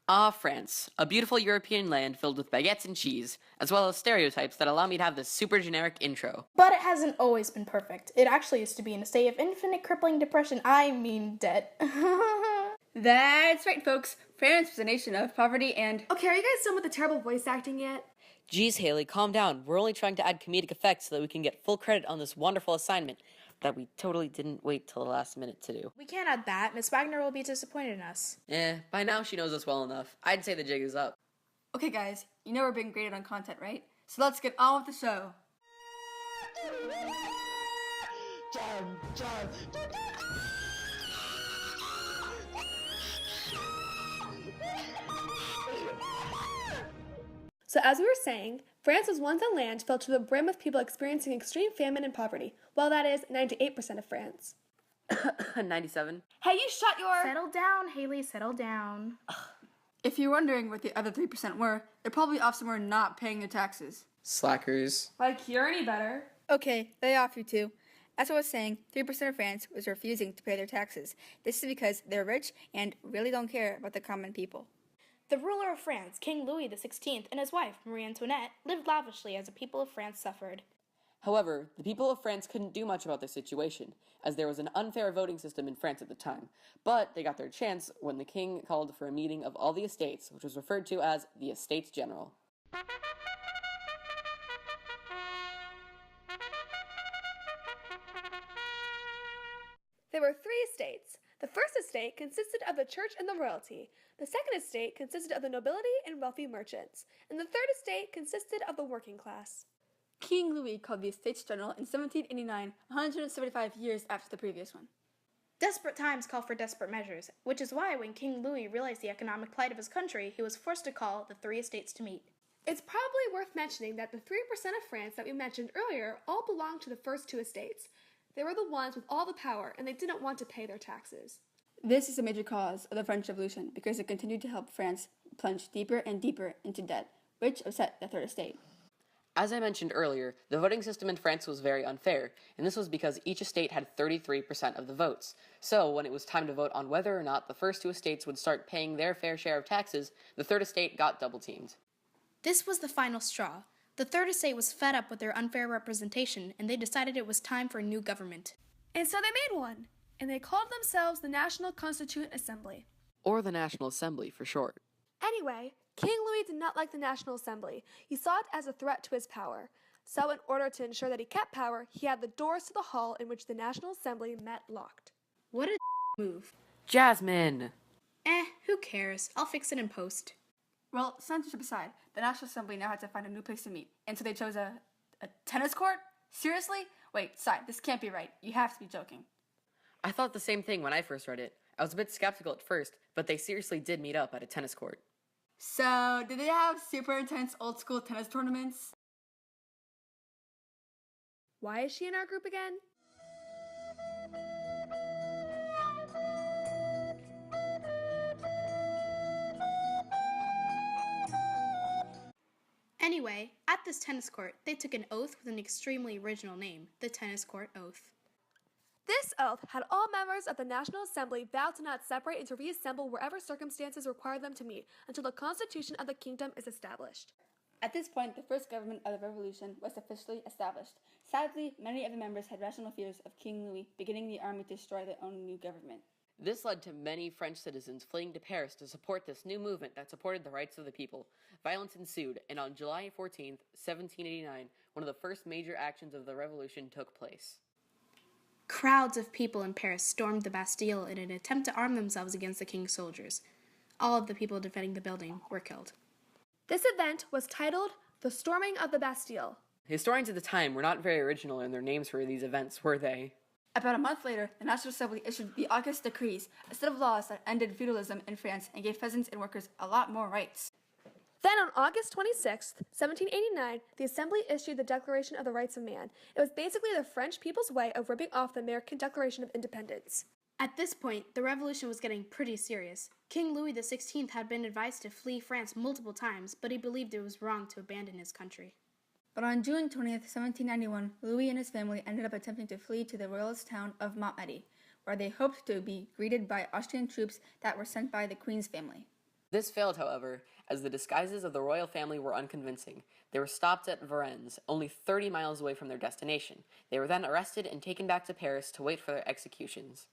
Ah, France, a beautiful European land filled with baguettes and cheese, as well as stereotypes that allow me to have this super generic intro. But it hasn't always been perfect. It actually used to be in a state of infinite crippling depression, I mean debt. That's right, folks. France was a nation of poverty and... Okay, are you guys done with the terrible voice acting yet? Geez, Hailey, calm down. We're only trying to add comedic effects so that we can get full credit on this wonderful assignment that we totally didn't wait till the last minute to do. We can't add that. Miss Wagner will be disappointed in us. By now she knows us well enough. I'd say the jig is up. Okay, guys, you know we're being graded on content, right? So let's get on with the show. So as we were saying, France was once a land filled to the brim with people experiencing extreme famine and poverty. Well, that is 98% of France. 97. Hey, you shut your... Settle down, Hailey, settle down. If you're wondering what the other 3% were, they're probably off somewhere not paying their taxes. Slackers. Like you're any better. Okay, lay off you two. As I was saying, 3% of France was refusing to pay their taxes. This is because they're rich and really don't care about the common people. The ruler of France, King Louis XVI, and his wife, Marie Antoinette, lived lavishly as the people of France suffered. However, the people of France couldn't do much about their situation, as there was an unfair voting system in France at the time. But they got their chance when the king called for a meeting of all the estates, which was referred to as the Estates General. There were 3 estates. The first estate consisted of the church and the royalty. The second estate consisted of the nobility and wealthy merchants. And the third estate consisted of the working class. King Louis called the Estates General in 1789, 175 years after the previous one. Desperate times call for desperate measures, which is why when King Louis realized the economic plight of his country, he was forced to call the 3 estates to meet. It's probably worth mentioning that the 3% of France that we mentioned earlier all belonged to the first 2 estates. They were the ones with all the power, and they didn't want to pay their taxes. This is a major cause of the French Revolution because it continued to help France plunge deeper and deeper into debt, which upset the third estate. As I mentioned earlier, the voting system in France was very unfair, and this was because each estate had 33% of the votes. So, when it was time to vote on whether or not the first 2 estates would start paying their fair share of taxes, the third estate got double-teamed. This was the final straw. The third estate was fed up with their unfair representation, and they decided it was time for a new government. And so they made one, and they called themselves the National Constituent Assembly. Or the National Assembly, for short. Anyway, King Louis did not like the National Assembly. He saw it as a threat to his power. So in order to ensure that he kept power, he had the doors to the hall in which the National Assembly met locked. What a move. Jasmine! Who cares? I'll fix it in post. Well, censorship aside, the National Assembly now had to find a new place to meet, and so they chose a tennis court? Seriously? Wait, Sai, this can't be right. You have to be joking. I thought the same thing when I first read it. I was a bit skeptical at first, but they seriously did meet up at a tennis court. So, did they have super intense old-school tennis tournaments? Why is she in our group again? Anyway, at this tennis court, they took an oath with an extremely original name, the Tennis Court Oath. This oath had all members of the National Assembly vow to not separate and to reassemble wherever circumstances require them to meet until the Constitution of the Kingdom is established. At this point, the first government of the revolution was officially established. Sadly, many of the members had rational fears of King Louis beginning the army to destroy their own new government. This led to many French citizens fleeing to Paris to support this new movement that supported the rights of the people. Violence ensued, and on July 14th, 1789, one of the first major actions of the revolution took place. Crowds of people in Paris stormed the Bastille in an attempt to arm themselves against the king's soldiers. All of the people defending the building were killed. This event was titled The Storming of the Bastille. Historians at the time were not very original in their names for these events, were they? About a month later, the National Assembly issued the August Decrees, a set of laws that ended feudalism in France and gave peasants and workers a lot more rights. Then on August 26, 1789, the Assembly issued the Declaration of the Rights of Man. It was basically the French people's way of ripping off the American Declaration of Independence. At this point, the revolution was getting pretty serious. King Louis XVI had been advised to flee France multiple times, but he believed it was wrong to abandon his country. But on June 20th, 1791, Louis and his family ended up attempting to flee to the royalist town of Montmedy, where they hoped to be greeted by Austrian troops that were sent by the Queen's family. This failed, however, as the disguises of the royal family were unconvincing. They were stopped at Varennes, only 30 miles away from their destination. They were then arrested and taken back to Paris to wait for their executions.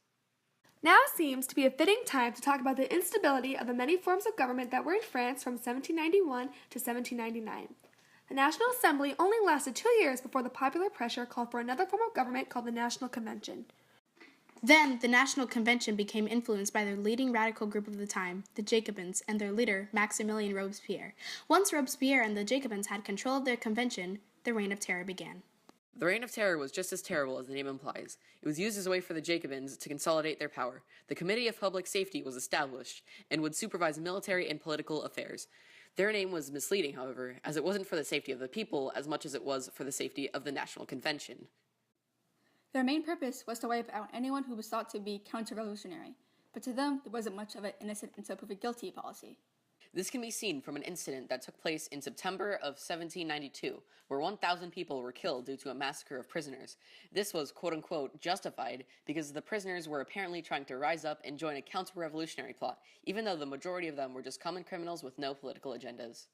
Now seems to be a fitting time to talk about the instability of the many forms of government that were in France from 1791 to 1799. The National Assembly only lasted 2 years before the popular pressure called for another form of government called the National Convention. Then, the National Convention became influenced by their leading radical group of the time, the Jacobins, and their leader, Maximilien Robespierre. Once Robespierre and the Jacobins had control of their convention, the Reign of Terror began. The Reign of Terror was just as terrible as the name implies. It was used as a way for the Jacobins to consolidate their power. The Committee of Public Safety was established and would supervise military and political affairs. Their name was misleading, however, as it wasn't for the safety of the people as much as it was for the safety of the National Convention. Their main purpose was to wipe out anyone who was thought to be counter-revolutionary, but to them there wasn't much of an innocent until proven guilty policy. This can be seen from an incident that took place in September of 1792, where 1,000 people were killed due to a massacre of prisoners. This was quote-unquote justified because the prisoners were apparently trying to rise up and join a counter-revolutionary plot, even though the majority of them were just common criminals with no political agendas.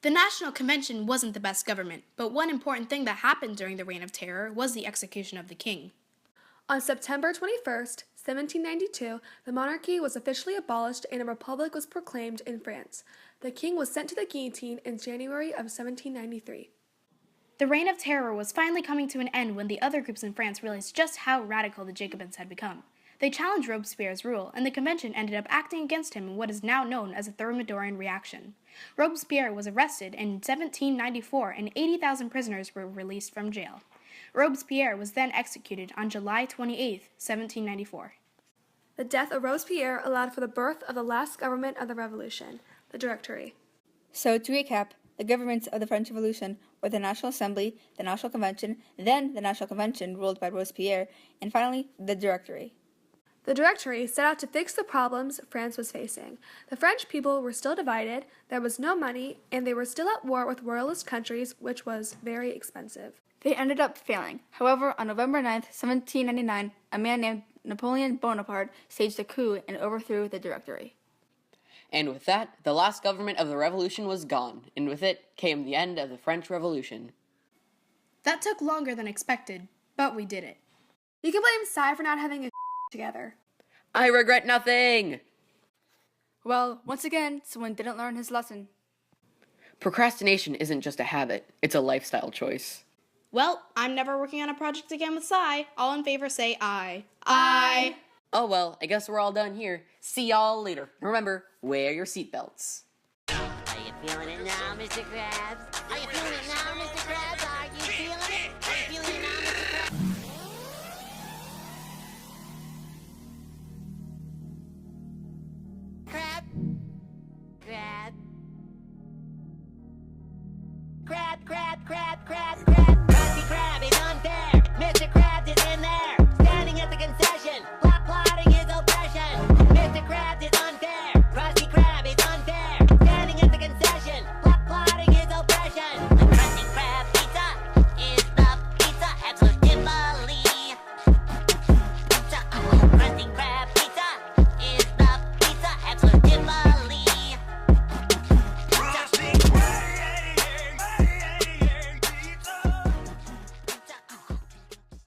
The National Convention wasn't the best government, but one important thing that happened during the Reign of Terror was the execution of the king. On September 21st, 1792, the monarchy was officially abolished and a republic was proclaimed in France. The king was sent to the guillotine in January of 1793. The Reign of Terror was finally coming to an end when the other groups in France realized just how radical the Jacobins had become. They challenged Robespierre's rule, and the convention ended up acting against him in what is now known as the Thermidorian reaction. Robespierre was arrested in 1794, and 80,000 prisoners were released from jail. Robespierre was then executed on July 28, 1794. The death of Robespierre allowed for the birth of the last government of the Revolution, the Directory. So, to recap, the governments of the French Revolution were the National Assembly, the National Convention, then the National Convention ruled by Robespierre, and finally, the Directory. The Directory set out to fix the problems France was facing. The French people were still divided, there was no money, and they were still at war with royalist countries, which was very expensive. They ended up failing. However, on November 9, 1799, a man named Napoleon Bonaparte staged a coup and overthrew the Directory. And with that, the last government of the revolution was gone, and with it came the end of the French Revolution. That took longer than expected, but we did it. You can blame Cy for not having a together. I regret nothing! Well, once again, someone didn't learn his lesson. Procrastination isn't just a habit, it's a lifestyle choice. Well, I'm never working on a project again with Cy. All in favor say aye. Aye! Oh well, I guess we're all done here. See y'all later. Remember, wear your seatbelts. Are you feeling it now, Mr. Krabs? Are you feeling it now, Mr. Krabs?